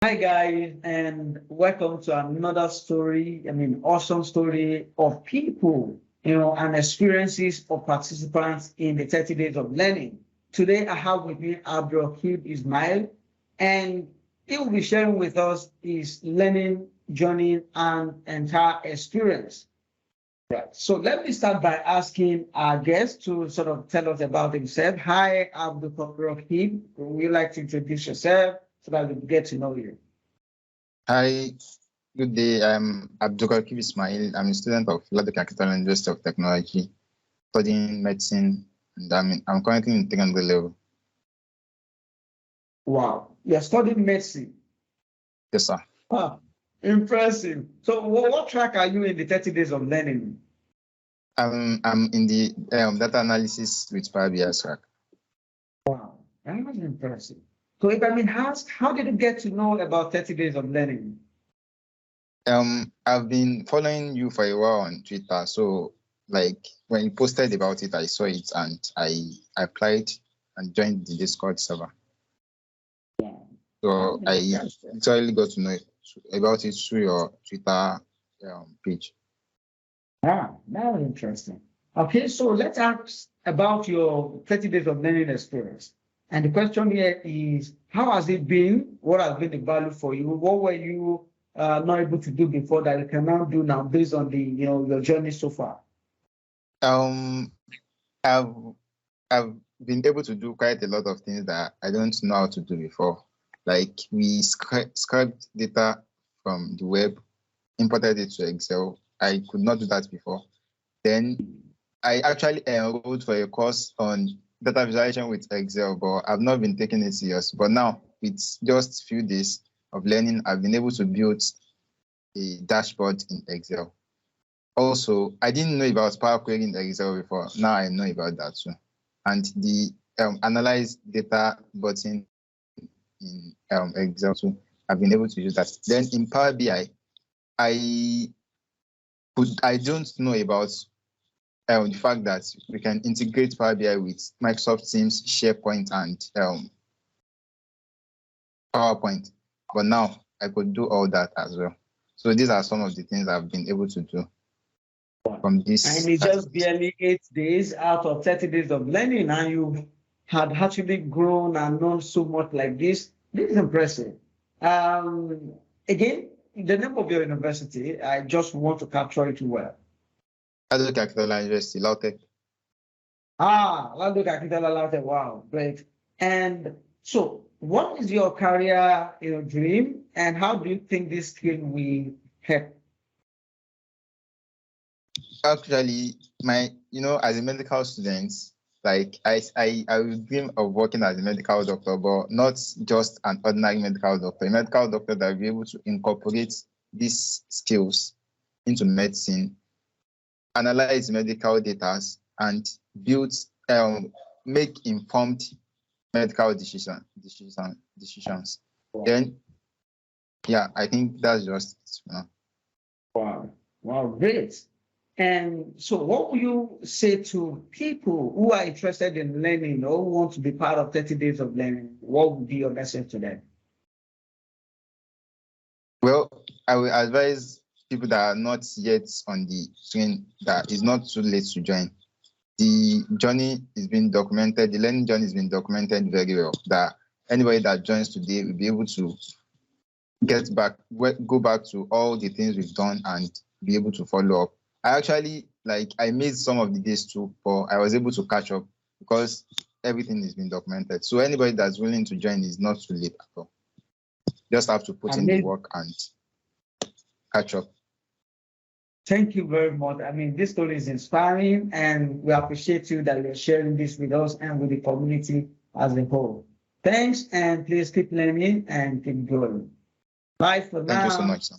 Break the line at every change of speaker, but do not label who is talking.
Hi guys, and welcome to another story. Awesome story of people, and experiences of participants in the 30 days of learning. Today I have with me Abdul-Roqeeb Ismail, and he will be sharing with us his learning journey and entire experience. Right. So let me start by asking our guest to sort of tell us about himself. Hi, Abdul-Roqeeb. Would you like to introduce yourself so that we get to know you?
Hi, good day. I'm Abdul-Roqeeb Ismail. I'm a student of Ladoke Akintola University of Technology, studying medicine, and I'm currently in 300 level.
Wow, you're studying medicine.
Yes, sir.
Ah, impressive. So what track are you in the 30 days of learning?
I'm in the data analysis with Power BI track.
Wow, that was impressive. So if I mean, how did you get to know about 30 days of learning?
I've been following you for a while on Twitter. So like when you posted about it, I saw it and I applied and joined the Discord server.
Yeah.
So I literally got to know about it through your Twitter page.
Ah, that was interesting. Okay, so let's ask about your 30 days of learning experience. And the question here is, how has it been? What has been the value for you? What were you not able to do before that you can now do now based on the your journey so far?
I've been able to do quite a lot of things that I don't know how to do before. Like we scraped data from the web, imported it to Excel. I could not do that before. Then I actually enrolled for a course on data visualization with Excel, but I've not been taking it serious. But now, with just a few days of learning, I've been able to build a dashboard in Excel. Also, I didn't know about Power Query in Excel before. Now I know about that too. And the analyze data button in Excel too, I've been able to use that. Then in Power BI, I don't know about the fact that we can integrate Power BI with Microsoft Teams, SharePoint, and PowerPoint. But now I could do all that as well. So these are some of the things I've been able to do from this.
And it's just barely 8 days out of 30 days of learning, and you had actually grown and known so much like this. This is impressive. Again, the name of your university, I just want to capture it well.
Ladoke Akintola University, LAUTECH.
Ladoke Akintola, LAUTECH. Wow, great. And so, what is your career, dream, and how do you think this skill will help?
Actually, as a medical student, like I would dream of working as a medical doctor, but not just an ordinary medical doctor. A medical doctor that will be able to incorporate these skills into medicine, analyze medical data, and build, make informed medical decisions. Wow. Then, yeah, I think that's just it.
Wow, great. And so what will you say to people who are interested in learning or who want to be part of 30 days of learning? What would be your message to them?
Well, I will advise people that are not yet on the train that it's not too late to join. The journey is being documented, the learning journey is being documented very well, that anybody that joins today will be able to go back to all the things we've done and be able to follow up. I actually, I missed some of the days too, but I was able to catch up because everything is being documented. So anybody that's willing to join is not too late at all. Just have to put in the work and catch up.
Thank you very much. This story is inspiring, and we appreciate you that you're sharing this with us and with the community as a whole. Thanks, and please keep learning and keep growing. Bye for now.
Thank you so much, sir.